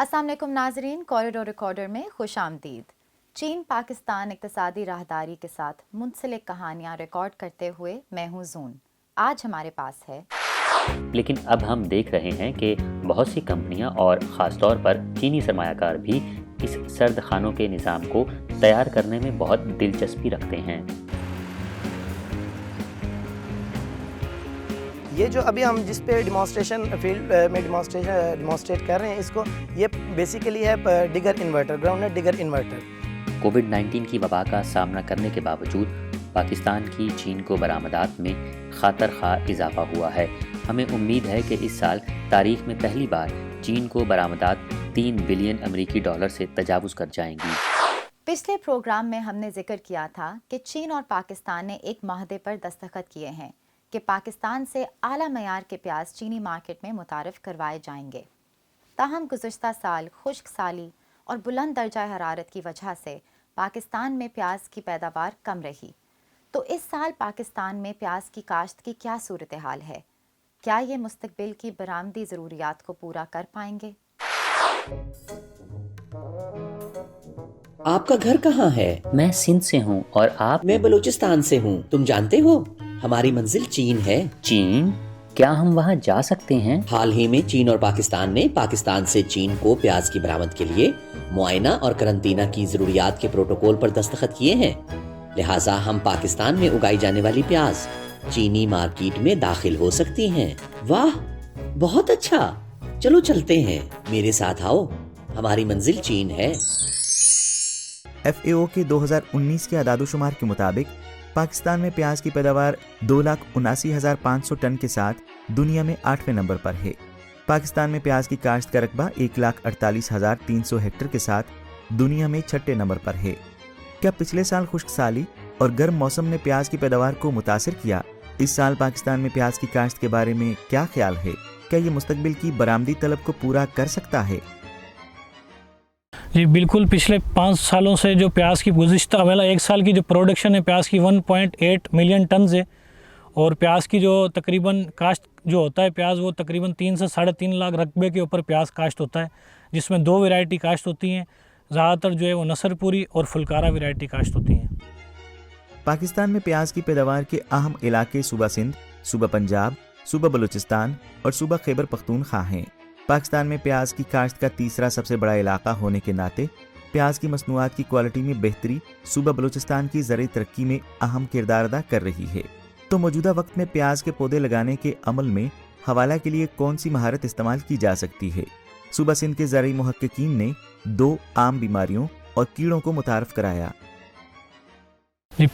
अस्सलाम वालेकुम नाजरीन, कॉरिडोर रिकॉर्डर में खुश आमदीद। चीन पाकिस्तान इक़्तिसादी राहदारी के साथ मुंसलिक कहानियाँ रिकॉर्ड करते हुए मैं हूँ जून। आज हमारे पास है, लेकिन अब हम देख रहे हैं कि बहुत सी कंपनियां और ख़ास तौर पर चीनी सरमायाकार भी इस सर्द खानों के निज़ाम को तैयार करने में बहुत दिलचस्पी रखते हैं। ये जो अभी हम जिस पे डिमॉन्स्ट्रेशन फील्ड में डिमॉन्स्ट्रेट कर रहे हैं, इसको ये बेसिकली है digger inverter, grounded digger inverter. कोविड-19 की वबा का सामना करने के बावजूद पाकिस्तान की चीन को बरामदात में खातर खा इजाफा हुआ है। हमें उम्मीद है कि इस साल तारीख में पहली बार चीन को बरामदात 3 बिलियन अमेरिकी डॉलर से तजावुज़ कर जाएंगी। पिछले प्रोग्राम में हमने जिक्र किया था कि चीन और पाकिस्तान ने एक माहदे पर दस्तखत किए हैं कि पाकिस्तान से आला मयार के प्याज चीनी मार्केट में मुतारिफ करवाए जाएंगे। ताहम गुज़श्ता साल खुश्क साली और बुलंद दर्जा हरारत की वजह से पाकिस्तान में प्याज की पैदावार कम रही। तो इस साल पाकिस्तान में प्याज की काश्त की क्या सूरत हाल है? क्या ये मुस्तकबिल की बरामदी ज़रूरियात को पूरा कर पाएंगे? आपका घर कहाँ है? मैं सिंध से हूँ और आप? मैं बलूचिस्तान से हूँ। तुम जानते हो हमारी मंजिल चीन है। चीन? क्या हम वहाँ जा सकते हैं? हाल ही में चीन और पाकिस्तान ने पाकिस्तान से चीन को प्याज की बरामद के लिए मुआयना और करंतना की जरूरियात के प्रोटोकॉल पर दस्तखत किए हैं। लिहाजा हम पाकिस्तान में उगाई जाने वाली प्याज चीनी मार्केट में दाखिल हो सकती हैं। वाह, बहुत अच्छा। चलो चलते हैं, मेरे साथ आओ। हमारी मंजिल चीन है। FAO के 2019 के आदादोशुमार के मुताबिक पाकिस्तान में प्याज की पैदावार 2,79,500 टन के साथ दुनिया में 8वें नंबर पर है। पाकिस्तान में प्याज की काश्त का रकबा 1,48,300 हेक्टेयर के साथ दुनिया में 6ठे नंबर पर है। क्या पिछले साल खुश्क साली और गर्म मौसम ने प्याज की पैदावार को मुतासिर किया? इस साल पाकिस्तान में प्याज की काश्त के बारे में क्या ख्याल है? क्या ये मुस्तकबिल की बरामदी तलब को पूरा कर सकता है? जी बिल्कुल, पिछले 5 सालों से जो प्याज की गुज़िश्ता एक साल की जो प्रोडक्शन है प्याज की 1.8 मिलियन टन है और प्याज की जो तकरीबन काश्त जो होता है प्याज वो तकरीबन 3 से 3.5 लाख रकबे के ऊपर प्याज काश्त होता है, जिसमें 2 वैरायटी काश्त होती हैं। ज़्यादातर जो है वो नसरपुरी और फुलकारा वैरायटी काश्त होती हैं। पाकिस्तान में प्याज की पैदावार के अहम इलाके सूबा सिंध, सूबा पंजाब, सूबा बलूचिस्तान और सूबा खैबर पख्तूनख्वा हैं। पाकिस्तान में प्याज की काश्त का तीसरा सबसे बड़ा इलाका होने के नाते प्याज की मसनूआत की क्वालिटी में बेहतरी सूबा बलूचिस्तान की ज़रूरी तरक्की में अहम किरदार अदा कर रही है। तो मौजूदा वक्त में प्याज के पौधे लगाने के अमल में हवाला के लिए कौन सी महारत इस्तेमाल की जा सकती है? सूबा सिंध के ज़रूरी मुहक्किकीन ने 2 आम बीमारियों और कीड़ों को मुतारफ कराया।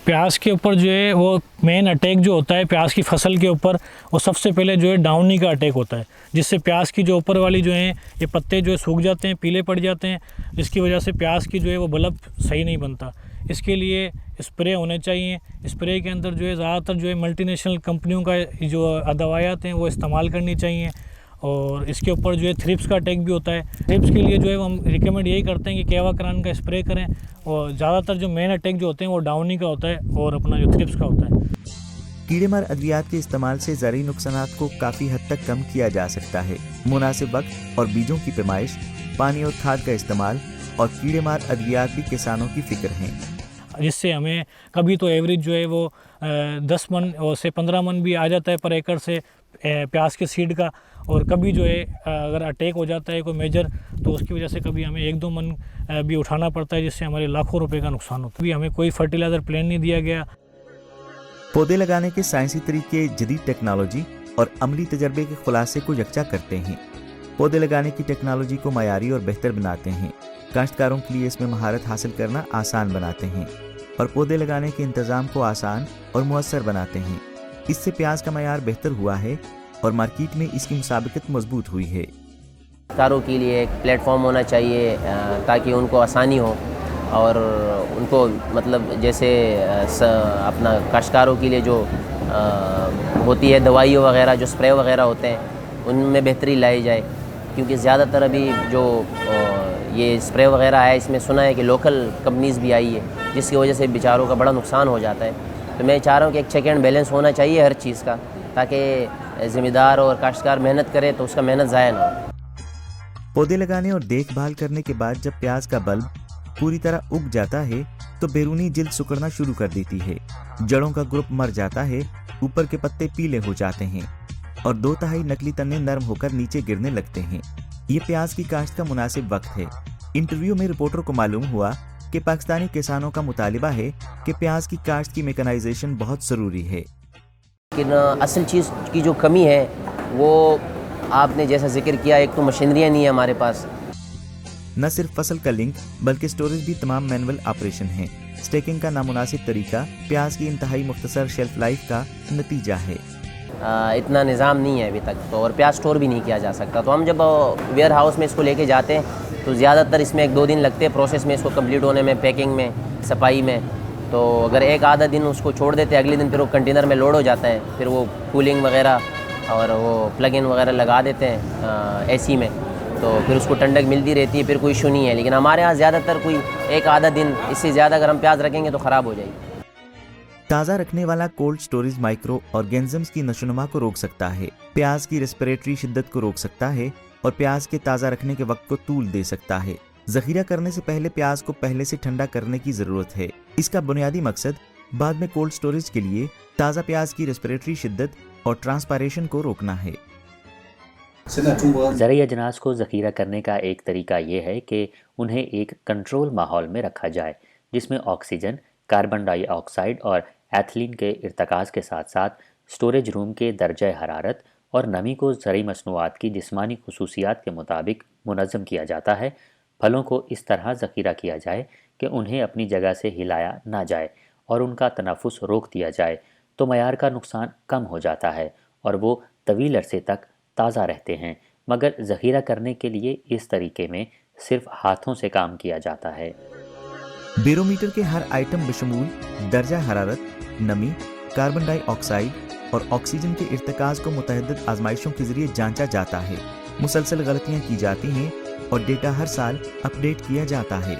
प्याज के ऊपर जो है वो मेन अटैक जो होता है प्याज की फसल के ऊपर, वो सबसे पहले जो है डाउनी का अटैक होता है, जिससे प्याज की जो ऊपर वाली जो है ये पत्ते जो है सूख जाते हैं, पीले पड़ जाते हैं, जिसकी वजह से प्याज की जो है वो बल्ब सही नहीं बनता। इसके लिए स्प्रे होने चाहिए। स्प्रे के अंदर जो है ज़्यादातर जो है मल्टीनेशनल कंपनियों का जो दवायात हैं वो इस्तेमाल करनी चाहिए। और इसके ऊपर जो है थ्रिप्स का अटैक भी होता है। थ्रिप्स के लिए जो है हम रिकमेंड यही करते हैं कि केवाक्रान का स्प्रे करें। और ज़्यादातर जो मेन अटैक जो होते हैं वो डाउनी का होता है और अपना जो थ्रिप्स का होता है। कीड़ेमार अद्वियात के इस्तेमाल से ज़रूरी नुकसानात को काफ़ी हद तक कम किया जा सकता है। मुनासिब वक्त और बीजों की पैमाइश, पानी और खाद का इस्तेमाल और कीड़ेमार अद्वियात भी किसानों की फिक्र हैं, जिससे हमें कभी तो एवरेज जो है वो 10 मन और से 15 मन भी आ जाता है पर एकड़ से प्याज के सीड का। और कभी जो है अगर अटैक हो जाता है कोई मेजर, तो उसकी वजह से कभी हमें 1-2 मन भी उठाना पड़ता है, जिससे हमारे लाखों रुपए का नुकसान होता है। अभी हमें कोई फर्टिलाइज़र प्लान नहीं दिया गया। पौधे लगाने के साइंसी तरीके जदीद टेक्नोलॉजी और अमली तजर्बे के खुलासे को यकजा करते हैं। पौधे लगाने की टेक्नोलॉजी को मयारी और बेहतर बनाते हैं, काश्तकारों के लिए इसमें महारत हासिल करना आसान बनाते हैं और पौधे लगाने के इंतज़ाम को आसान और मुअस्सर बनाते हैं। इससे प्याज का मयार बेहतर हुआ है और मार्केट में इसकी मुसाबिकत मजबूत हुई है। कारों के लिए एक प्लेटफॉर्म होना चाहिए ताकि उनको आसानी हो और उनको मतलब जैसे अपना काश्तकारों के लिए जो होती है दवाइयों वगैरह जो स्प्रे वगैरह होते हैं उनमें बेहतरी लाई जाए, क्योंकि ज़्यादातर अभी जो ये स्प्रे वगैरह है इसमें सुना है कि लोकल कंपनीज़ भी आई है, जिसकी वजह से बेचारों का बड़ा नुकसान हो जाता है। तो मैं चाह रहा हूँ कि एक चेक एंड बैलेंस होना चाहिए हर चीज़ का, ताकि ज़िम्मेदार और काश्तकार मेहनत करे तो उसका मेहनत ज़ाया ना हो। पौधे लगाने और देखभाल करने के बाद जब प्याज का बल्ब पूरी तरह उग जाता है तो बैरूनी जिल्द सिकुड़ना शुरू कर देती है, जड़ों का ग्रुप मर जाता है, ऊपर के पत्ते पीले हो जाते हैं और 2/3 नकली तने नरम होकर नीचे गिरने लगते हैं। ये प्याज की काश्त का मुनासिब वक्त है। इंटरव्यू में रिपोर्टर को मालूम हुआ कि पाकिस्तानी किसानों का मुतालिबा है कि प्याज की काश्त की मैकेनाइजेशन बहुत ज़रूरी है। लेकिन असल चीज़ की जो कमी है वो आपने जैसा जिक्र किया, एक तो मशीनरियाँ नहीं है हमारे पास। न सिर्फ फसल का लिंक बल्कि स्टोरेज भी तमाम मैनुअल ऑपरेशन है। स्टेकिंग का नामुनासिब तरीका प्याज की इंतहाई मुख्तसर शेल्फ लाइफ का नतीजा है। इतना निज़ाम नहीं है अभी तक तो, और प्याज स्टोर भी नहीं किया जा सकता। तो हम जब वेयर हाउस में इसको लेके जाते हैं तो ज़्यादातर इसमें 1-2 दिन लगते हैं प्रोसेस में, इसको कंप्लीट होने में, पैकिंग में, सफाई में। तो अगर एक आधा दिन उसको छोड़ देते, अगले दिन फिर वो कंटेनर में लोड हो जाता है, फिर वो कूलिंग वगैरह और वो प्लग इन वगैरह लगा देते हैं एसी में, तो फिर उसको ठंडक मिलती रहती है, फिर कोई इशू नहीं है। लेकिन हमारे यहाँ ज़्यादातर कोई एक आधा दिन, इससे ज़्यादा अगर हम प्याज रखेंगे तो ख़राब हो जाएगी। ताज़ा रखने वाला कोल्ड स्टोरेज माइक्रो ऑर्गेनिजम्स की नशोनुमा को रोक सकता है, प्याज की रेस्पिरेटरी शिद्दत को रोक सकता है और प्याज के ताज़ा रखने के वक्त को तूल दे सकता है। ज़ख़ीरा करने से पहले प्याज को पहले से ठंडा करने की ज़रूरत है। इसका बुनियादी मकसद बाद में कोल्ड स्टोरेज के लिए ताज़ा प्याज की रेस्पिरेटरी शिद्दत और ट्रांसपायरेशन को रोकना है। ज़रूरी अजनास को ज़ख़ीरा करने का एक तरीका ये है कि उन्हें एक कंट्रोल माहौल में रखा जाए जिसमें ऑक्सीजन, कार्बन डाइऑक्साइड और एथिलीन के इर्तकाज़ के साथ साथ स्टोरेज रूम के दर्जा हरारत और नमी को ज़रूरी मसनूआत की जिस्मानी खुसूसियात के मुताबिक मुनज़्ज़म किया जाता है। फलों को इस तरह ज़ख़ीरा किया जाए कि उन्हें अपनी जगह से हिलाया ना जाए और उनका तनफ़ुस रोक दिया जाए तो मयार का नुकसान कम हो जाता है और वो तवील अरसे तक ताज़ा रहते हैं। मगर ज़ख़ीरा करने के लिए इस तरीके में सिर्फ हाथों से काम किया जाता है। बैरोमीटर के हर आइटम बशमूल दर्जा हरारत, नमी, कार्बन डाइऑक्साइड और ऑक्सीजन के इर्तकाज़ को मुतअद्दिद आजमाइशों के जरिए जांचा जाता है। मुसलसल गलतियां की जाती हैं और डेटा हर साल अपडेट किया जाता है।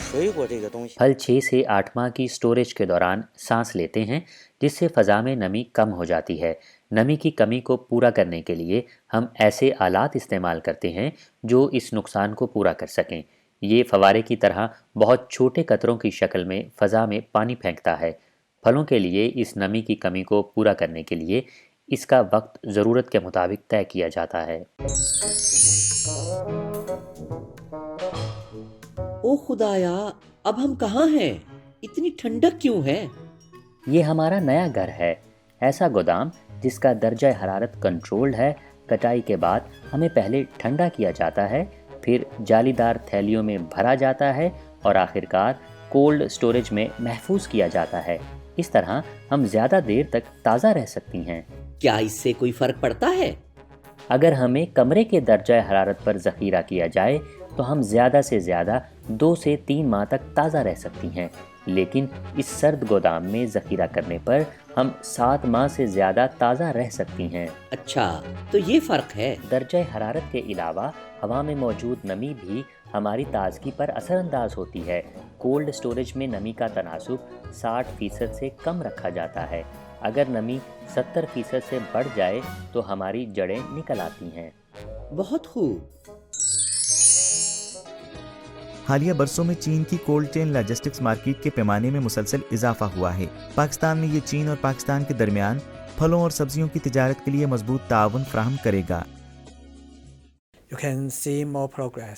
फल 6 से 8 माह की स्टोरेज के दौरान सांस लेते हैं जिससे फ़ज़ा में नमी कम हो जाती है। नमी की कमी को पूरा करने के लिए हम ऐसे आलात इस्तेमाल करते हैं जो इस नुकसान को पूरा कर सकें। ये फवारे की तरह बहुत छोटे कतरों की शक्ल में फ़ज़ा में पानी फेंकता है। फलों के लिए इस नमी की कमी को पूरा करने के लिए इसका वक्त ज़रूरत के मुताबिक तय किया जाता है। ओ खुदाया, अब हम कहाँ हैं? इतनी ठंडक क्यों है? ये हमारा नया घर है, ऐसा गोदाम जिसका दर्जा हरारत कंट्रोल्ड है। कटाई के बाद हमें पहले ठंडा किया जाता है, फिर जालीदार थैलियों में भरा जाता है और आखिरकार कोल्ड स्टोरेज में महफूज किया जाता है। इस तरह हम ज़्यादा देर तक ताज़ा रह सकती हैं। क्या इससे कोई फ़र्क पड़ता है? अगर हमें कमरे के दर्जा हरारत पर ज़ख़ीरा किया जाए तो हम ज़्यादा से ज़्यादा 2 से 3 माह तक ताज़ा रह सकती हैं, लेकिन इस सर्द गोदाम में ज़ख़ीरा करने पर हम 7 माह से ज़्यादा ताज़ा रह सकती हैं। अच्छा, तो ये फ़र्क है। दर्जा हरारत के अलावा हवा में मौजूद नमी भी हमारी ताज़गी पर असरअंदाज होती है। कोल्ड स्टोरेज में नमी का तनासुब 60% से कम रखा जाता है। अगर नमी 70% से बढ़ जाए तो हमारी जड़ें निकल आती हैं। बहुत खूब। हालिया बरसों में चीन की कोल्ड चेन लॉजिस्टिक्स मार्केट के पैमाने में मुसलसल इजाफा हुआ है। पाकिस्तान में ये चीन और पाकिस्तान के दरमियान फलों और सब्जियों की तिजारत के लिए मजबूत ताउन फराहम करेगा।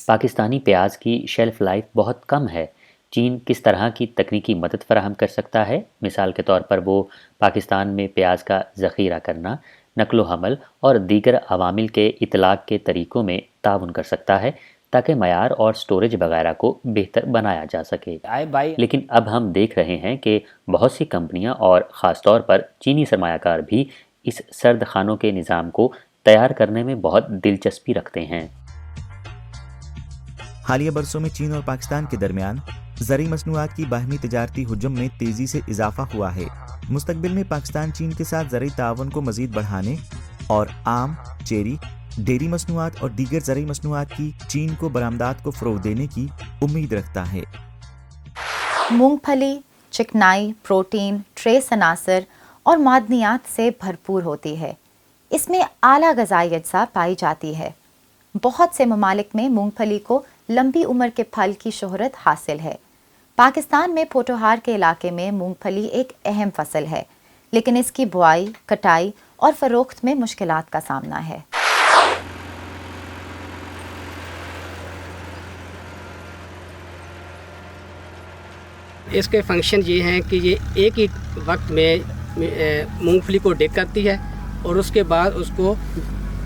पाकिस्तानी प्याज की शेल्फ लाइफ बहुत कम है। चीन किस तरह की तकनीकी मदद फराहम कर सकता है? मिसाल के तौर पर वो पाकिस्तान में प्याज का ज़ख़ीरा करना, नकलो हमल और दीगर अवामिल के इतलाक़ के तरीक़ों में ताउन कर सकता है ताकि मयार और स्टोरेज वगैरह को बेहतर बनाया जा सके। लेकिन अब हम देख रहे हैं कि बहुत सी कंपनियां और ख़ास तौर पर चीनी सरमायाकार भी इस सर्द खानों के निज़ाम को तैयार करने में बहुत दिलचस्पी रखते हैं। हालिया बरसों में चीन और पाकिस्तान के दरमियान ज़रूरी मसनूआत की बाहमी तिजारती हुजम में तेज़ी से इजाफा हुआ है। मुस्तकबिल में पाकिस्तान चीन के साथ ज़रूरी ताउन को मज़ीद बढ़ाने और आम, चेरी, डेयरी मसनूआत और दीगर ज़रूरी मसनूआत की चीन को बरामदात को फ़रोग़ देने की उम्मीद रखता है। मूंगफली चिकनाई, प्रोटीन, ट्रेस अनासर और मादनियात से भरपूर होती है। इसमें आला ग़िज़ाई अज्जा पाई जाती है। بہت سے ممالک میں مونگ پھلی کو لمبی عمر کے پھل کی شہرت حاصل ہے۔ پاکستان میں پوٹوہار کے علاقے میں مونگ پھلی ایک اہم فصل ہے، لیکن اس کی بوائی، کٹائی اور فروخت میں مشکلات کا سامنا ہے۔ اس کے فنکشن یہ ہیں کہ یہ ایک ہی وقت میں مونگ پھلی کو ڈگ کرتی ہے اور اس کے بعد اس کو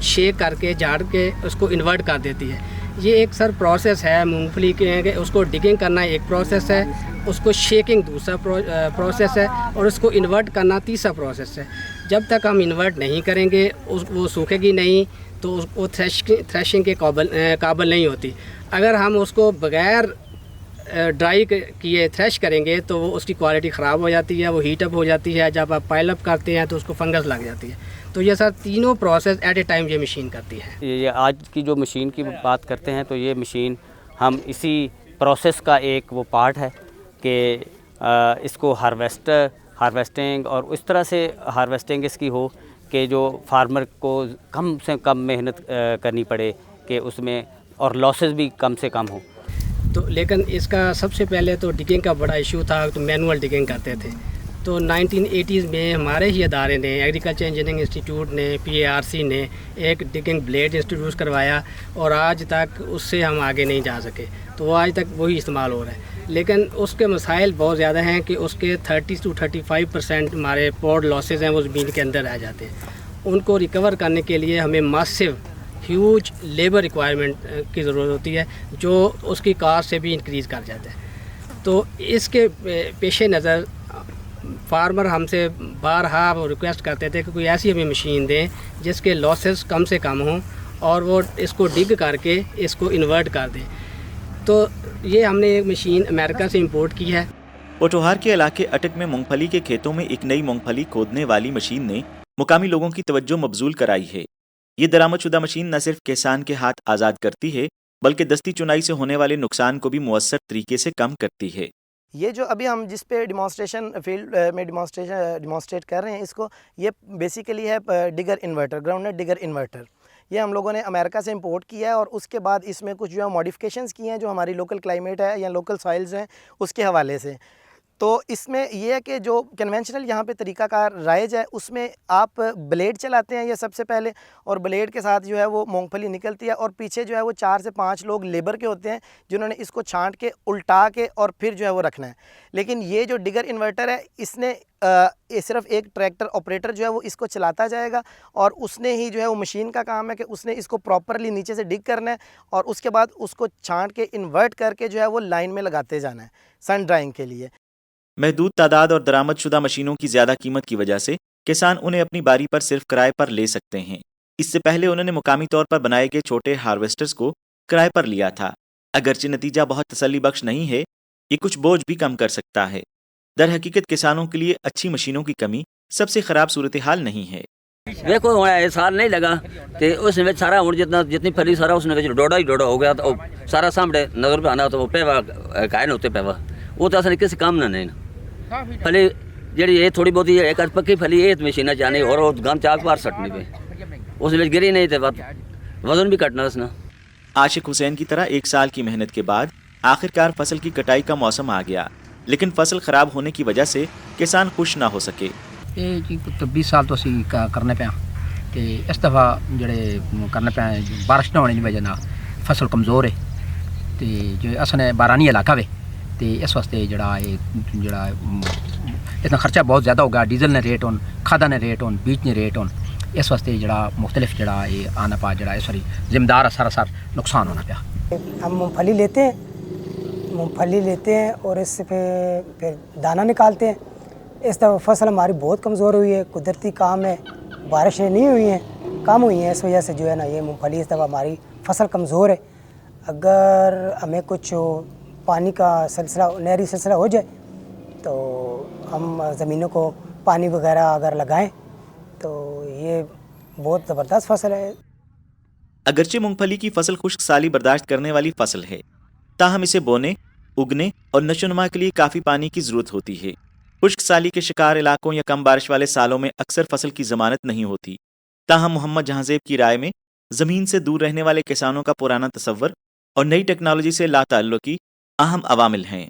شیک کر کے جھاڑ کے اس کو انورٹ کر دیتی ہے۔ یہ ایک پروسیس ہے مونگ پھلی کے، اس کو ڈگنگ کرنا ایک پروسیس ہے، اس کو شیکنگ دوسرا پروسیس ہے اور اس کو انورٹ کرنا تیسرا پروسیس ہے۔ جب تک ہم انورٹ نہیں کریں گے وہ سوکھے گی نہیں تو وہ تھریشنگ کے قابل نہیں ہوتی۔ اگر ہم اس کو بغیر ڈرائی کیے تھریش کریں گے تو وہ اس کی کوالٹی خراب ہو جاتی ہے، وہ ہیٹ اپ ہو جاتی ہے، جب آپ پائل اپ کرتے ہیں تو اس کو فنگس لگ جاتی ہے۔ تو یہ تینوں پروسیس ایٹ اے ٹائم یہ مشین کرتی ہے۔ یہ آج کی جو مشین کی بات کرتے ہیں تو یہ مشین ہم اسی پروسیس کا ایک وہ پارٹ ہے کہ اس کو ہارویسٹنگ اور اس طرح سے ہارویسٹنگ اس کی ہو کہ جو فارمر کو کم سے کم محنت کرنی پڑے کہ اس میں اور لاسز بھی کم سے کم ہوں۔ تو لیکن اس کا سب سے پہلے تو ڈگنگ کا بڑا ایشو تھا، تو مینول ڈگنگ کرتے تھے۔ تو 1980s میں ہمارے ہی ادارے نے، ایگریکلچر انجینئرنگ انسٹیٹیوٹ نے، PARC نے ایک ڈگنگ بلیڈ انٹروڈیوس کروایا اور آج تک اس سے ہم آگے نہیں جا سکے، تو وہ آج تک وہی استعمال ہو رہا ہے۔ لیکن اس کے مسائل بہت زیادہ ہیں کہ اس کے 30 سے 35% ہمارے پوڈ لاسز ہیں وہ زمین کے اندر رہ جاتے ہیں۔ ان کو ریکور کرنے کے لیے ہمیں ماسو ہیوج لیبر ریکوائرمنٹ کی ضرورت ہوتی ہے، جو اس کی کاسٹ سے بھی انکریز کر جاتا ہے۔ تو اس کے پیش نظر فارمر ہم سے بارہا وہ ریکویسٹ کرتے تھے کہ کوئی ایسی ہمیں مشین دیں جس کے لاسز کم سے کم ہوں اور وہ اس کو ڈگ کر کے اس کو انورٹ کر دیں۔ تو یہ ہم نے ایک مشین امریکہ سے امپورٹ کی ہے۔ پوٹوہار کے علاقے اٹک میں مونگ پھلی کے کھیتوں میں ایک نئی مونگ پھلی کھودنے والی مشین نے مقامی لوگوں کی توجہ مبذول کرائی ہے۔ یہ درآمد شدہ مشین نہ صرف کسان کے ہاتھ آزاد کرتی ہے بلکہ دستی چنائی سے ہونے والے نقصان کو بھی مؤثر طریقے سے کم کرتی ہے۔ یہ جو ابھی ہم جس پہ ڈیمانسٹریشن فیلڈ میں ڈیمانسٹریٹ کر رہے ہیں، اس کو یہ بیسیکلی ہے ڈگر انورٹر، گراؤنڈ نٹ ڈگر انورٹر۔ یہ ہم لوگوں نے امریکہ سے امپورٹ کیا ہے اور اس کے بعد اس میں کچھ جو ہے ماڈیفکیشنز کی ہیں جو ہماری لوکل کلائمیٹ ہے یا لوکل سوائلز ہیں اس کے حوالے سے۔ تو اس میں یہ ہے کہ جو کنونشنل یہاں پہ طریقہ کار رائج ہے اس میں آپ بلیڈ چلاتے ہیں یہ سب سے پہلے، اور بلیڈ کے ساتھ جو ہے وہ مونگ پھلی نکلتی ہے اور پیچھے جو ہے وہ 4 سے 5 لوگ لیبر کے ہوتے ہیں جنہوں نے اس کو چھانٹ کے الٹا کے اور پھر جو ہے وہ رکھنا ہے۔ لیکن یہ جو ڈگر انورٹر ہے اس نے صرف ایک ٹریکٹر آپریٹر جو ہے وہ اس کو چلاتا جائے گا اور اس نے ہی جو ہے وہ مشین کا کام ہے کہ اس نے اس کو پراپرلی نیچے سے ڈگ کرنا ہے اور اس کے بعد اس کو چھانٹ کے انورٹ کر کے جو ہے وہ لائن میں لگاتے جانا ہے سن ڈرائنگ کے لیے۔ محدود تعداد اور درآمد شدہ مشینوں کی زیادہ قیمت کی وجہ سے کسان انہیں اپنی باری پر صرف کرائے پر لے سکتے ہیں۔ اس سے پہلے انہوں نے مقامی طور پر بنائے گئے چھوٹے ہارویسٹرز کو کرائے پر لیا تھا۔ اگرچہ نتیجہ بہت تسلی بخش نہیں ہے، یہ کچھ بوجھ بھی کم کر سکتا ہے۔ در حقیقت کسانوں کے لیے اچھی مشینوں کی کمی سب سے خراب صورتحال نہیں ہے۔ دیکھو سال نہیں لگا کہ اس میں سارا جتنی پھلی سارا اس نے ڈوڈا ہی ڈوڈا ہو گیا، تو سارا سامنے نظر پہ آنا تو وہ پیوا کائن ہوتے پیوا وہ تو اصل کسی کام نہ نہیں پھلی جی یہ تھوڑی بہت ایک پکی پھلی یہ مشین جانے اور گام چاک پار سٹنے پہ اس میں گری نہیں تھے وزن بھی کٹنا اس نے۔ عاشق حسین کی طرح 1 سال کی محنت کے بعد آخرکار فصل کی کٹائی کا موسم آ گیا، لیکن فصل خراب ہونے کی وجہ سے کسان خوش نہ ہو سکے۔ یہ جی 20 سال تو اسی کرنے پہ کہ اس دفعہ جڑے کرنے پہ بارش نہ ہونے کی وجہ فصل کمزور ہے تو جو اصل بارانی علاقہ ہے تو اس واسطے جڑا اتنا خرچہ بہت زیادہ ہوگا، ڈیزل نے ریٹ ہون، کھادا نے ریٹ ہون، بیج نے ریٹ ہون، اس واسطے جڑا مختلف جڑا یہ آنا پا جڑا سوری ذمہ دار سارا نقصان ہونا پیا۔ ہم مونگ پھلی لیتے ہیں اور اس سے پھر دانہ نکالتے ہیں۔ اس دفعہ فصل ہماری بہت کمزور ہوئی ہے، قدرتی کام ہے، بارشیں نہیں ہوئی ہیں، کم ہوئی ہیں، اس وجہ سے جو ہے نا یہ مونگ پھلی اس دفعہ ہماری فصل کمزور ہے۔ اگر ہمیں کچھ پانی کا سلسلہ نہری سلسلہ ہو جائے تو ہم زمینوں کو پانی وغیرہ اگر لگائیں تو یہ بہت زبردست فصل ہے۔ اگرچہ مونگ پھلی کی فصل خشک سالی برداشت کرنے والی فصل ہے، تاہم اسے بونے، اگنے اور نشو و نما کے لیے کافی پانی کی ضرورت ہوتی ہے۔ خشک سالی کے شکار علاقوں یا کم بارش والے سالوں میں اکثر فصل کی ضمانت نہیں ہوتی۔ تاہم محمد جہاں زیب کی رائے میں जमीन से दूर रहने वाले किसानों का पुराना तसव्वुर और नई टेक्नोलॉजी से लाताल्लुकी अहम अवामिल हैं।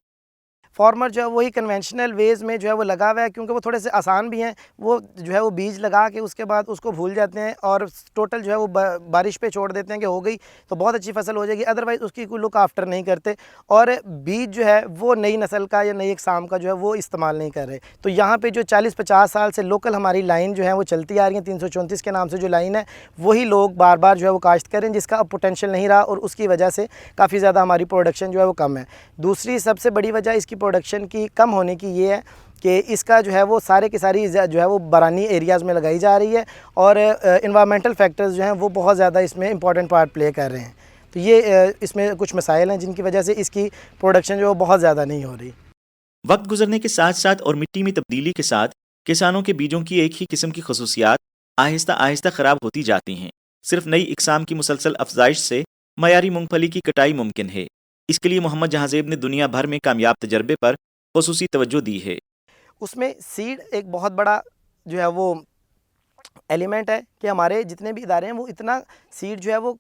फार्मर जो है वही कन्वेंशनल वेज़ में जो है वो लगा हुआ है, क्योंकि वो थोड़े से आसान भी हैं। वो जो है वो बीज लगा के उसके बाद उसको भूल जाते हैं और टोटल जो है वो बारिश पे छोड़ देते हैं कि हो गई तो बहुत अच्छी फसल हो जाएगी, अदरवाइज़ उसकी कोई लुक आफ्टर नहीं करते और बीज जो है वो नई नस्ल का या नई इकसाम का जो है वो इस्तेमाल नहीं कर रहे। तो यहाँ पे जो 40-50 साल से लोकल हमारी लाइन जो है वो चलती आ रही है, 334 के नाम से जो लाइन है वही लोग बार बार जो है वो काश्त करें, जिसका अब पोटेंशियल नहीं रहा और उसकी वजह से काफ़ी ज़्यादा हमारी प्रोडक्शन जो है वो कम है। दूसरी सबसे बड़ी वजह इसकी प्रोडक्शन की कम होने की ये है कि इसका जो है वो सारे की सारी जो है वो बरानी एरियाज़ में लगाई जा रही है और इन्वायरमेंटल फैक्टर्स जो हैं वो बहुत ज़्यादा इसमें इंपॉर्टेंट पार्ट प्ले कर रहे हैं। तो ये इसमें कुछ मसाइल हैं जिनकी वजह से इसकी प्रोडक्शन जो है बहुत ज़्यादा नहीं हो रही। वक्त गुजरने के साथ साथ और मिट्टी में तब्दीली के साथ किसानों के बीजों की एक ही किस्म की खसूसियात आहिस्ता आहिस्ता ख़राब होती जाती हैं। सिर्फ नई इकसाम की मुसलसल अफजाइश से मयारी मूंगफली की कटाई मुमकिन है। इसके लिए मोहम्मद जहांजेब ने दुनिया भर में कामयाब तजर्बे पर खुसूसी तवज्जो दी है। उसमें सीड एक बहुत बड़ा जो है वो एलिमेंट है कि हमारे जितने भी इदारे हैं वो इतना सीड जो है वो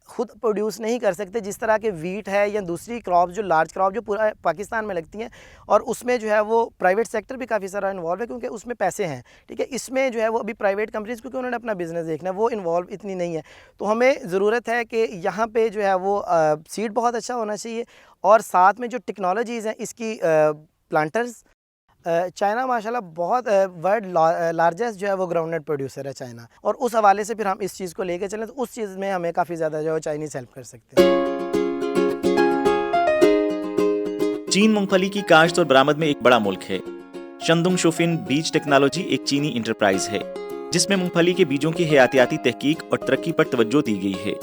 खुद प्रोड्यूस नहीं कर सकते, जिस तरह के वीट है या दूसरी क्रॉप जो लार्ज क्रॉप जो पूरा पाकिस्तान में लगती हैं, और उसमें जो है वो प्राइवेट सेक्टर भी काफ़ी सारा इन्वॉल्व है क्योंकि उसमें पैसे हैं। ठीक है, इसमें जो है वो अभी प्राइवेट कंपनीज़ क्योंकि उन्होंने अपना बिज़नेस देखना है वो इन्वॉल्व इतनी नहीं है। तो हमें ज़रूरत है कि यहाँ पे जो है वो सीड बहुत अच्छा होना चाहिए और साथ में जो टेक्नोलॉजीज़ हैं इसकी प्लांटर्स। चाइना माशाल्लाह बहुत वर्ल्ड लार्जेस्ट जो है वो ग्राउंडनट प्रोड्यूसर है चाइना, और उस हवाले से फिर हम इस चीज़ को लेकर चलें तो उस चीज़ में हमें काफ़ी ज़्यादा जो है चाइनीज़ हेल्प कर सकते हैं। चीन मूंगफली की काश्त और बरामद में एक बड़ा मुल्क है। शंदुंग शोफिन बीज टेक्नोलॉजी एक चीनी इंटरप्राइज है जिसमें मूंगफली के बीजों की हयातियाती तहकीक और तरक्की पर तवज्जो दी गई है,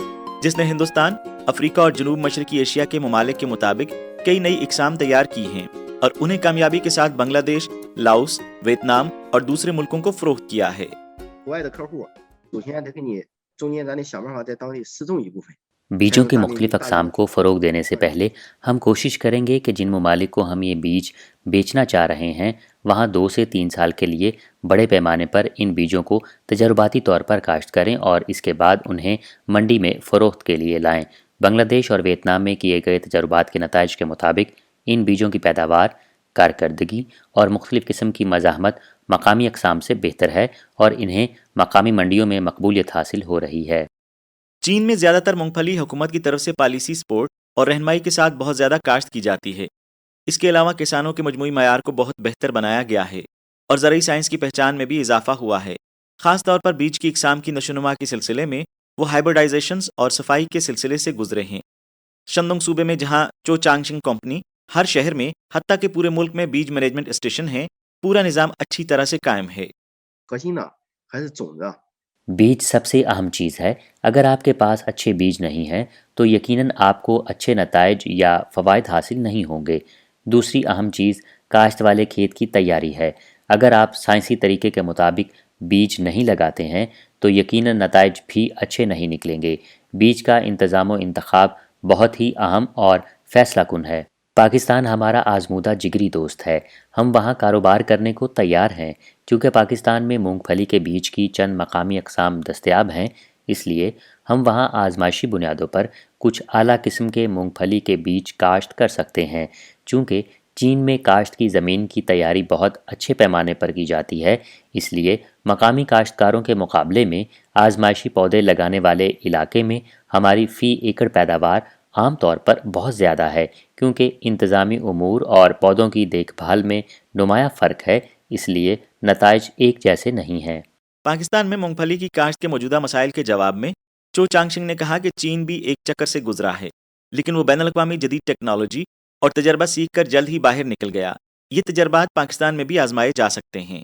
जिसने हिंदुस्तान, अफ्रीका और जनूब मशरकी एशिया के ममालिक के मुताबिक कई नई इकसाम तैयार की हैं और उन्हें कामयाबी के साथ बांग्लादेश, लाओस, वियतनाम और दूसरे मुल्कों को फरोख्त किया है। बीजों के मुख्तलिफ अक़साम को फ़रोग देने से पहले हम कोशिश करेंगे कि जिन ममालिक को हम ये बीज बेचना चाह रहे हैं वहाँ 2 से 3 साल के लिए बड़े पैमाने पर इन बीजों को तजर्बाती तौर पर काश्त करें और इसके बाद उन्हें मंडी में फ़रोख्त के लिए लाएं। बांग्लादेश और वियतनाम में किए गए तजर्बात के नताइज के मुताबिक इन बीजों की पैदावार, कारकर्दगी और मुख्तलिफ़ किस्म की मज़ाहमत मकामी अक़साम से बेहतर है और इन्हें मकामी मंडियों में मकबूलियत हासिल हो रही है। चीन में ज़्यादातर मूंगफली हुकूमत की तरफ से पॉलिसी सपोर्ट और रहनुमाई के साथ बहुत ज़्यादा काश्त की जाती है। इसके अलावा किसानों के मजमूई मयार को बहुत बेहतर बनाया गया है और ज़राई साइंस की पहचान में भी इजाफा हुआ है। ख़ास तौर पर बीज की इकसाम की नशोनुमा के सिलसिले में वो हाइब्रिडाइजेशन और सफाई के सिलसिले से गुजरे हैं। शंदुंग सूबे में जहाँ चो चांगशिंग कंपनी हर शहर में हत्ता के पूरे मुल्क में बीज मैनेजमेंट स्टेशन है, पूरा निज़ाम अच्छी तरह से कायम है। बीज सबसे अहम चीज़ है। अगर आपके पास अच्छे बीज नहीं हैं तो यकीनन आपको अच्छे नताइज या फ़वाइद हासिल नहीं होंगे। दूसरी अहम चीज़ काश्त वाले खेत की तैयारी है। अगर आप साइंसी तरीके के मुताबिक बीज नहीं लगाते हैं तो यकीनन नताइज भी अच्छे नहीं निकलेंगे। बीज का इंतज़ाम व इंतखाब बहुत ही अहम और फैसला कुन है। पाकिस्तान हमारा आजमूदा जिगरी दोस्त है। हम वहाँ कारोबार करने को तैयार हैं। चूँकि पाकिस्तान में मूंगफली के बीज की चंद मकामी अक़साम दस्तयाब हैं, इसलिए हम वहाँ आजमाइशी बुनियादों पर कुछ आला किस्म के मूंगफली के बीज काश्त कर सकते हैं। चूँकि चीन में काश्त की ज़मीन की तैयारी बहुत अच्छे पैमाने पर की जाती है, इसलिए मकामी काश्तकारों के मुकाबले में आजमाइशी पौधे लगाने वाले इलाके में हमारी फ़ी एकड़ पैदावार आम तौर पर बहुत ज़्यादा है। क्योंकि इंतज़ामी उमूर और पौधों की देखभाल में नुमाया फ़र्क है, इसलिए नताइज एक जैसे नहीं हैं। पाकिस्तान में मूंगफली की काश्त के मौजूदा मसाइल के जवाब में चो चांगशिंग ने कहा कि चीन भी एक चक्कर से गुजरा है, लेकिन वो बैनुल-अक़वामी जदीद टेक्नोलॉजी और तजर्बा सीख कर जल्द ही बाहर निकल गया। ये तजर्बात पाकिस्तान में भी आजमाए जा सकते हैं।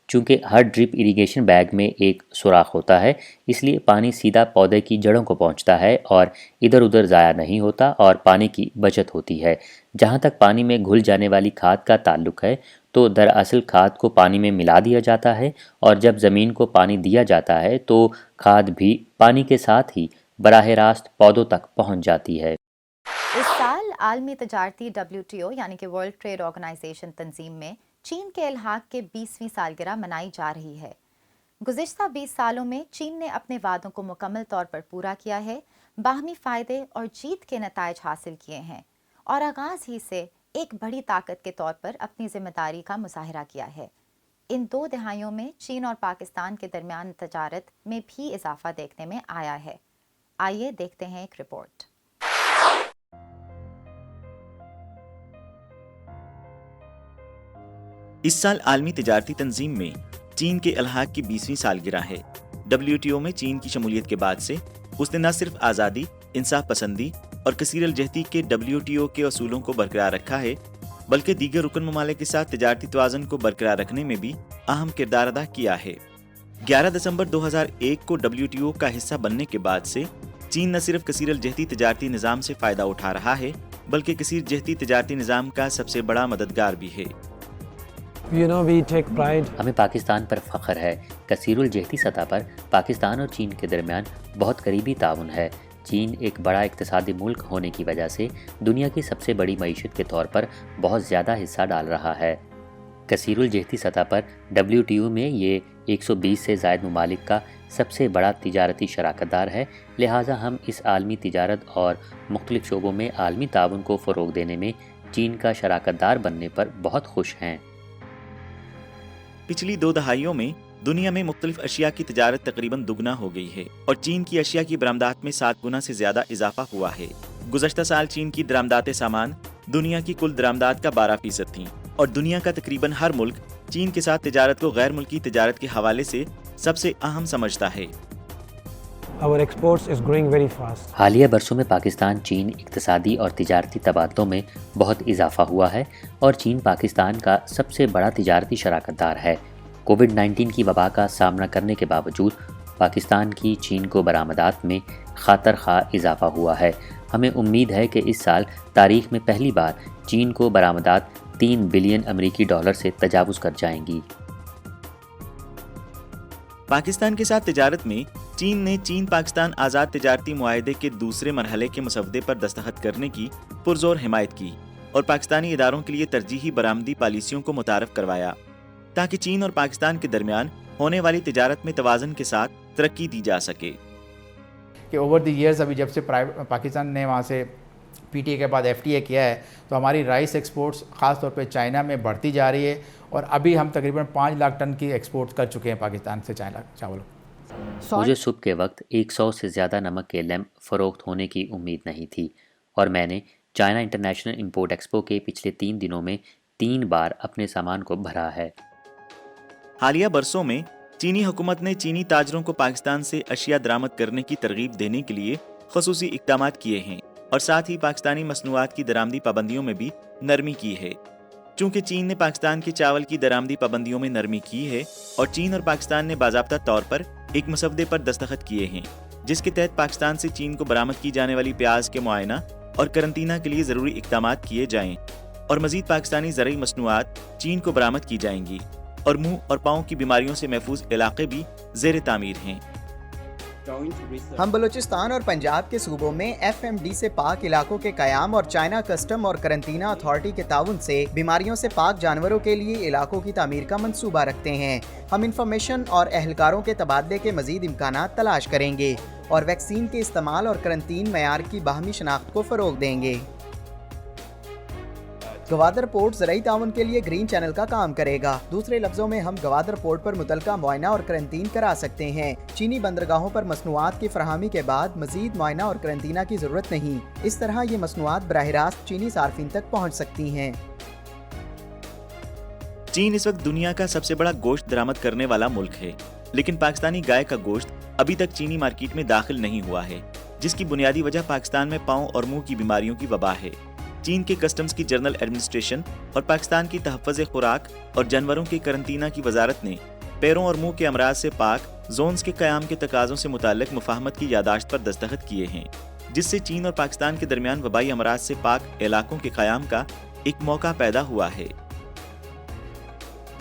चूँकि हर ड्रिप इरिगेशन बैग में एक सुराख होता है, इसलिए पानी सीधा पौधे की जड़ों को पहुँचता है और इधर उधर ज़ाया नहीं होता और पानी की बचत होती है। जहाँ तक पानी में घुल जाने वाली खाद का ताल्लुक है तो दरअसल खाद को पानी में मिला दिया जाता है और जब ज़मीन को पानी दिया जाता है तो खाद भी पानी के साथ ही बराह रास्त पौधों तक पहुँच जाती है। इस साल आलमी तजारती WTO यानी कि वर्ल्ड ट्रेड ऑर्गेनाइजेशन तंजीम में चीन के इल्हाक के 20वीं सालगिरह मनाई जा रही है। गुज़िश्ता 20 सालों में चीन ने अपने वादों को मुकम्मल तौर पर पूरा किया है, बाहमी फ़ायदे और जीत के नताइज हासिल किए हैं और आगाज़ ही से एक बड़ी ताकत के तौर पर अपनी ज़िम्मेदारी का मुज़ाहिरा किया है। इन 2 दहाइयों में चीन और पाकिस्तान के दरमियान तजारत में भी इजाफा देखने में आया है। आइए देखते हैं एक रिपोर्ट। इस साल आलमी तिजारती तंजीम में चीन के इल्हाक की 20वीं सालगिरह है। WTO में चीन की शमूलियत के बाद से उसने न सिर्फ आज़ादी, इंसाफ पसंदी और कसीर अलजहती के WTO के असूलों को बरकरार रखा है, बल्कि दीगर रुकन ममालिक के साथ तिजारती तवाज़ुन को बरकरार रखने में भी अहम किरदार अदा किया है। 11 दिसंबर 2001 को WTO का हिस्सा बनने के बाद से चीन न सिर्फ कसीर अलजहती तिजारती निज़ाम से फ़ायदा उठा रहा है, बल्कि कसीर जहती तिजारती निज़ाम का सबसे बड़ा मददगार भी है। हमें पाकिस्तान पर फ़ख्र है। कसीरुल जहती सतह पर पाकिस्तान और चीन के दरमियान बहुत करीबी ताउन है। चीन एक बड़ा इक़्तिसादी मुल्क होने की वजह से दुनिया की सबसे बड़ी मईशत के तौर पर बहुत ज़्यादा हिस्सा डाल रहा है। कसीरुल जहती सतह पर WTO में ये 120 से ज़ायद ममालिक का सबसे बड़ा तिजारती शराकतदार है, लिहाजा हम इस आलमी तिजारत और मुख्तलिफ शोबों में आलमी ताउन को फ़रोग़ देने में चीन का शराकतदार बनने पर बहुत खुश हैं। पिछली 2 दहाइयों में दुनिया में मुख्तलिफ अशिया की तिजारत तकरीबन दुगना हो गई है और चीन की अशिया की बरामदात में 7 गुना से ज्यादा इजाफा हुआ है। गुज़श्ता साल चीन की दरामदात सामान दुनिया की कुल दरामदात का 12% थी और दुनिया का तकरीबन हर मुल्क चीन के साथ तिजारत को गैर मुल्की तिजारत के हवाले से सबसे अहम समझता है। हालिया बरसों में पाकिस्तान चीन इक़्तिसादी और तिजारती तबादलों में बहुत इजाफा हुआ है और चीन पाकिस्तान का सबसे बड़ा तिजारती शराकतदार है। कोविड-19 की वबा का सामना करने के बावजूद पाकिस्तान की चीन को बरामदात में खातर खा इजाफा हुआ है। हमें उम्मीद है कि इस साल तारीख में पहली बार चीन को बरामदात 3 बिलियन अमरीकी डॉलर से तजावुज़ कर जाएंगी। पाकिस्तान के साथ तिजारत में चीन ने चीन पाकिस्तान आज़ाद तिजारती मुआहदे के दूसरे मरहले के मसवदे पर दस्तखत करने की पुरजोर हिमायत की और पाकिस्तानी इदारों के लिए तरजीही बरामदी पॉलिसियों को मुतारफ करवाया ताकि चीन और पाकिस्तान के दरमियान होने वाली तिजारत में तवाज़ुन के साथ तरक्की दी जा सके। कि ओवर द ईयर्स अभी जब से पाकिस्तान ने वहाँ से PTA के बाद FTA किया है तो हमारी राइस एक्सपोर्ट्स ख़ास तौर पे चाइना में बढ़ती जा रही है और अभी हम तकरीबन 5 लाख टन की एक्सपोर्ट कर चुके हैं पाकिस्तान से चावल। मुझे सुबह के वक्त 100 से ज़्यादा नमक के लैम्प फ़रोख्त होने की उम्मीद नहीं थी और मैंने चाइना इंटरनेशनल इंपोर्ट एक्सपो के पिछले 3 दिनों में 3 बार अपने सामान को भरा है। हालिया बरसों में चीनी हुकूमत ने चीनी ताजरों को पाकिस्तान से अशिया दरामद करने की तरगीब देने के लिए ख़ुसूसी इक़दामात किए हैं और साथ ही पाकिस्तानी मसनूआत की दरामदी पाबंदियों में भी नरमी की है। चूँकि चीन ने पाकिस्तान के चावल की दरामदी पाबंदियों में नरमी की है और चीन और पाकिस्तान ने बाज़ाब्ता तौर पर एक मसवदे पर दस्तखत किए हैं जिसके तहत पाकिस्तान से चीन को बरामद की जाने वाली प्याज के मुआयना और करंतना के लिए ज़रूरी इक़दामात किए जाएँ और मज़ीद पाकिस्तानी ज़रई मसनूआत चीन को बरामद की जाएंगी और मुँह और पाँव की बीमारियों से महफूज इलाके भी ज़ेर तामीर हैं। हम बलूचिस्तान और पंजाब के सूबों में FMD से पाक इलाकों के क़याम और चाइना कस्टम और करंतना अथॉरिटी के ताउन से बीमारियों से पाक जानवरों के लिए इलाकों की तामीर का मंसूबा रखते हैं। हम इंफॉर्मेशन और एहलकारों के तबादले के मजीद इम्कानात तलाश करेंगे और वैक्सीन के इस्तेमाल और करंतीन मयार की बाहमी शनाख्त को फ़रोग़ देंगे। गवादर पोर्ट ज़राई ताउन के लिए ग्रीन चैनल का काम करेगा। दूसरे लफ्ज़ों में हम गवादर पोर्ट पर मुतलका मुआयना और करंतीन करा सकते हैं। चीनी बंदरगाहों पर मसनूआत की फराहमी के बाद मजीद मुआयना और करंतना की ज़रूरत नहीं। इस तरह ये मसनूआत बराह रास्त चीनी सार्फिन तक पहुँच सकती हैं। चीन इस वक्त दुनिया का सबसे बड़ा गोश्त दरामद करने वाला मुल्क है, लेकिन पाकिस्तानी गाय का गोश्त अभी तक चीनी मार्केट में दाखिल नहीं हुआ है, जिसकी बुनियादी वजह पाकिस्तान में पाँव और मुंह की बीमारियों की वबा है। चीन के कस्टम्स की जनरल एडमिनिस्ट्रेशन और पाकिस्तान की तहफ़्फ़ुज़ खुराक और जानवरों के करंतना की वजारत ने पैरों और मुंह के अमराज से पाक जोन्स के क़याम के तकाज़ों से मुताल्लिक़ मुफ़ाहमत की यादाश्त पर दस्तखत किए हैं, जिससे चीन और पाकिस्तान के दरमियान वबाई अमराज से पाक इलाकों के क़याम का एक मौका पैदा हुआ है।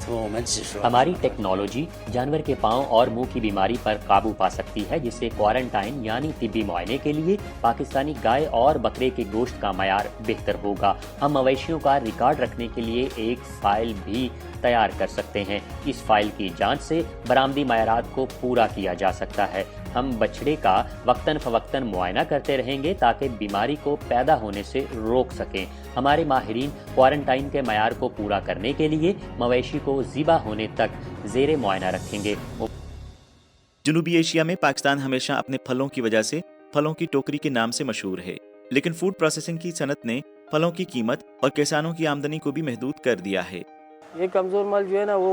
हमारी टेक्नोलॉजी जानवर के पाँव और मुंह की बीमारी पर काबू पा सकती है, जिससे क्वारंटाइन यानी तिब्बी मुआयने के लिए पाकिस्तानी गाय और बकरे के गोश्त का मयार बेहतर होगा। हम मवेशियों का रिकॉर्ड रखने के लिए एक फाइल भी तैयार कर सकते हैं। इस फाइल की जांच से बरामदी मयारात को पूरा किया जा सकता है। हम बछड़े का वक्तन फवक्तन मुआयना करते रहेंगे ताकि बीमारी को पैदा होने से रोक सकें। हमारे माहिरीन क्वारंटाइन के मयार को पूरा करने के लिए मवेशी को ज़िबा होने तक ज़ेरे मुआयना रखेंगे। जनूबी एशिया में पाकिस्तान हमेशा अपने फलों की वजह से फलों की टोकरी के नाम से मशहूर है, लेकिन फूड प्रोसेसिंग की सनत ने फलों की कीमत और किसानों की आमदनी को भी महदूद कर दिया है। ये कमज़ोर माल जो है ना वो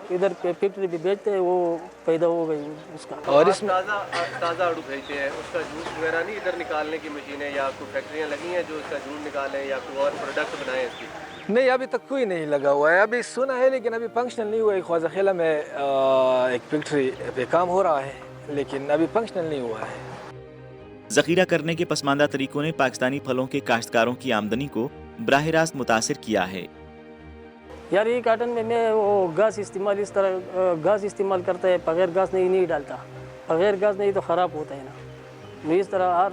इधर फैक्ट्री पे बेचते हैं, वो पैदा हो गई उसका। और इसमें ताज़ा आड़ू भेजते हैं, उसका जूस वगैरह नहीं इधर निकालने की मशीनें या कोई फैक्ट्रियाँ लगी हैं जो उसका जूस निकालें या कोई और प्रोडक्ट बनाएं इसकी? नहीं, अभी तक कोई नहीं लगा हुआ है। अभी सुना है लेकिन अभी फंक्शनल नहीं हुआ है। ख्वाजा खेला में एक फैक्ट्री पे काम हो रहा है लेकिन अभी फंक्शनल नहीं हुआ है। ज़ख़ीरा करने के पसमानदा तरीकों ने पाकिस्तानी फलों के काश्तकारों की आमदनी को बराह रास्त मुतासिर किया है। यार ये काटन में मैं वो घास इस्तेमाल इस तरह घास इस्तेमाल करता है, बगैर घास नहीं डालता। बगैर घास नहीं तो ख़राब होता है ना, मैं इस तरह हर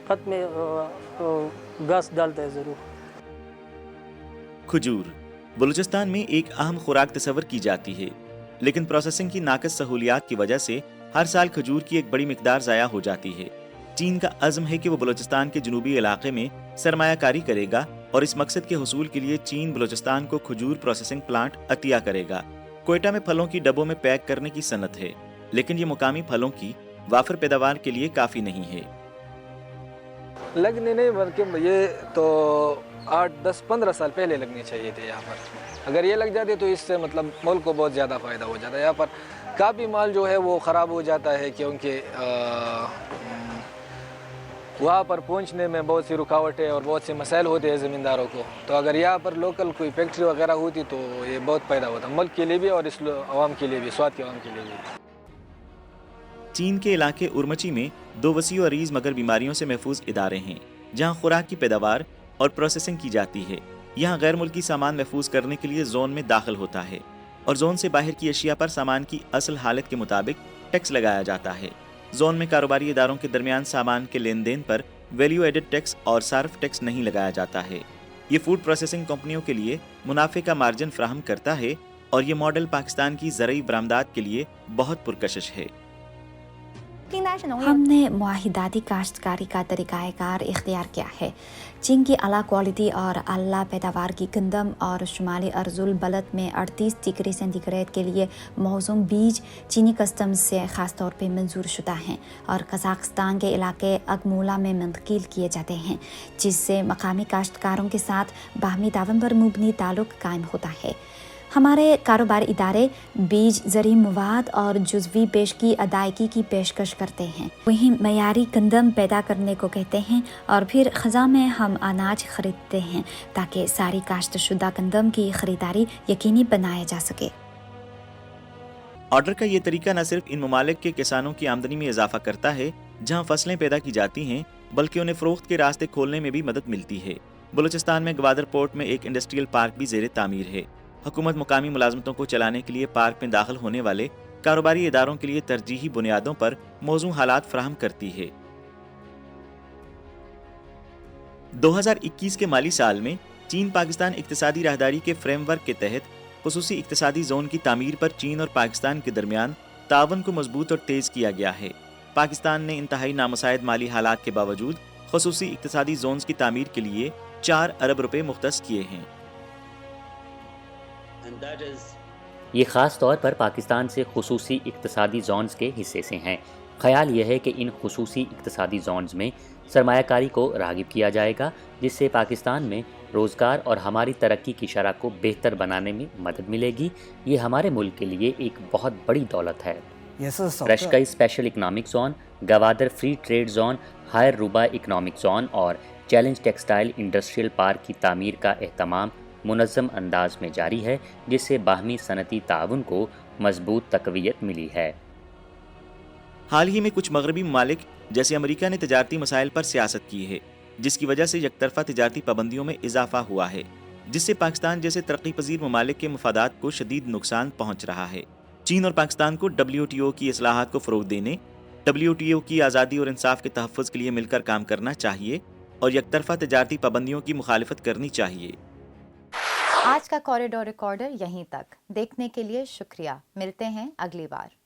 खत में घास डालता है ज़रूर। खजूर बलूचिस्तान में एक अहम खुराक तस्वर की जाती है, लेकिन प्रोसेसिंग की नाक़िस सहूलियात की वजह से हर साल खजूर की एक बड़ी मिकदार ज़ाया हो जाती है। चीन का अज़्म है कि वो बलूचिस्तान के जनूबी इलाके में सरमायाकारी करेगा और इस मकसद के हुसूल के लिए चीन बलूचिस्तान को खजूर प्रोसेसिंग प्लांट अतिया करेगा। कोयटा में फलों की डब्बों में पैक करने की सनत है, लेकिन ये मुकामी फलों की वाफर पैदावार के लिए काफ़ी नहीं है। लगने नहीं बल्कि ये तो 8, 10, 15 साल पहले लगनी चाहिए थे यहाँ पर। अगर ये लग जाते तो इससे मतलब मुल्क को बहुत ज़्यादा फ़ायदा हो जाता है। यहाँ पर काफ़ी माल जो है वो ख़राब हो जाता है क्योंकि वहाँ पर पहुँचने में बहुत सी रुकावटें और बहुत से मसाइल होते हैं ज़मींदारों को। तो अगर यहाँ पर लोकल कोई फैक्ट्री वगैरह होती तो ये बहुत फ़ायदा होता मुल्क के लिए भी और इस आवाम के लिए भी, स्वाद के आवाम के लिए भी। चीन के इलाके उर्मची में 2 वसी और अरीज़ मगर बीमारियों से महफूज इदारे हैं, जहाँ खुराक की पैदावार और प्रोसेसिंग की जाती है। यहाँ गैर मुल्की सामान महफूज करने के लिए जोन में दाखिल होता है और जोन से बाहर की अशिया पर सामान की असल हालत के मुताबिक टैक्स लगाया जाता है। जोन में कारोबारी इदारों के दरमियान सामान के लेन देन पर वैल्यू एडेड टैक्स और सार्फ टैक्स नहीं लगाया जाता है। ये फूड प्रोसेसिंग कंपनियों के लिए मुनाफे का मार्जिन फराहम करता है और ये मॉडल पाकिस्तान की ज़रई बरामदात के लिए बहुत पुरकशिश है। हमने मुआहिदाती काश्तकारी का तरीक़ाकार इख्तियार किया है। चीन की अला क्वालिटी और अला पैदावार की गंदम और शुमाली अर्जुल बलद में 38 डिग्री सेंटीग्रेड के लिए मौसम बीज चीनी कस्टम से ख़ास तौर पे मंजूर शुदा हैं और कज़ाकिस्तान के इलाके अगमूला में मुंतकिल किए जाते हैं, जिससे मकामी काश्तकारों के साथ बाहमी तावन पर मुबनी ताल्लुक़ कायम होता है। हमारे कारोबारी इदारे बीज, ज़री मवाद और जुज़वी पेश की अदायगी की पेशकश करते हैं। वहीं मयारी गंदम पैदा करने को कहते हैं और फिर ख़ज़ा में हम अनाज ख़रीदते हैं ताकि सारी काश्तशुदा गंदम की ख़रीदारी यकीनी बनाया जा सके। ऑर्डर का ये तरीका न सिर्फ इन ममालिक के किसानों की आमदनी में इजाफा करता है जहाँ फसलें पैदा की जाती हैं, बल्कि उन्हें फ़रोख्त के रास्ते खोलने में भी मदद मिलती है। बलूचिस्तान में ग्वादर पोर्ट में एक इंडस्ट्रियल पार्क भी ज़ेरे तामीर है। हुकूमत मुकामी मुलाजमतों को चलाने के लिए पार्क में दाखिल होने वाले कारोबारी इदारों के लिए तरजीही बुनियादों पर मौजूद हालात फराहम करती है। 2021 के माली साल में चीन पाकिस्तान इक्तिसादी राहदारी के फ्रेमवर्क के तहत खुसूसी इक्तिसादी जोन की तामीर पर चीन और पाकिस्तान के दरमियान तावन को मजबूत और तेज़ किया गया है। पाकिस्तान ने इंतहाई नामुसाइद माली हालात के बावजूद खुसूसी इक्तिसादी जोन्स की तामीर के लिए 4 अरब रुपए मुख्तस किए हैं। ये ख़ास तौर पर पाकिस्तान से खुसूसी इक्तिसादी जोन्स के हिस्से से हैं। ख्याल यह है कि इन खुसूसी इक्तिसादी जोन्स में सरमायाकारी को राग़िब किया जाएगा, जिससे पाकिस्तान में रोज़गार और हमारी तरक्की की शरह को बेहतर बनाने में मदद मिलेगी। ये हमारे मुल्क के लिए एक बहुत बड़ी दौलत है। Rashakai special economic zone, Gwadar free trade zone, हायर रुबा इकनॉमिक जोन और चैलेंज टेक्सटाइल इंडस्ट्रियल पार्क की तामीर का एहतमाम मुनज़्ज़म अंदाज में जारी है, जिससे बाहमी सनती ताउन को मजबूत तक़वियत मिली है। हाल ही में कुछ मगरबी ममालिक जैसे अमेरिका ने तजारती मसाइल पर सियासत की है, जिसकी वजह से यकतरफा तजारती पाबंदियों में इजाफा हुआ है। جس سے پاکستان جیسے ترقی پذیر ممالک کے مفادات کو شدید نقصان پہنچ رہا ہے۔ چین اور پاکستان کو WTO کی اصلاحات کو فروغ دینے، WTO کی آزادی اور انصاف کے تحفظ کے لیے مل کر کام کرنا چاہیے اور یک طرفہ تجارتی پابندیوں کی مخالفت کرنی چاہیے۔ آج کا کوریڈور ریکارڈر یہیں تک۔ دیکھنے کے لیے شکریہ، ملتے ہیں اگلی بار۔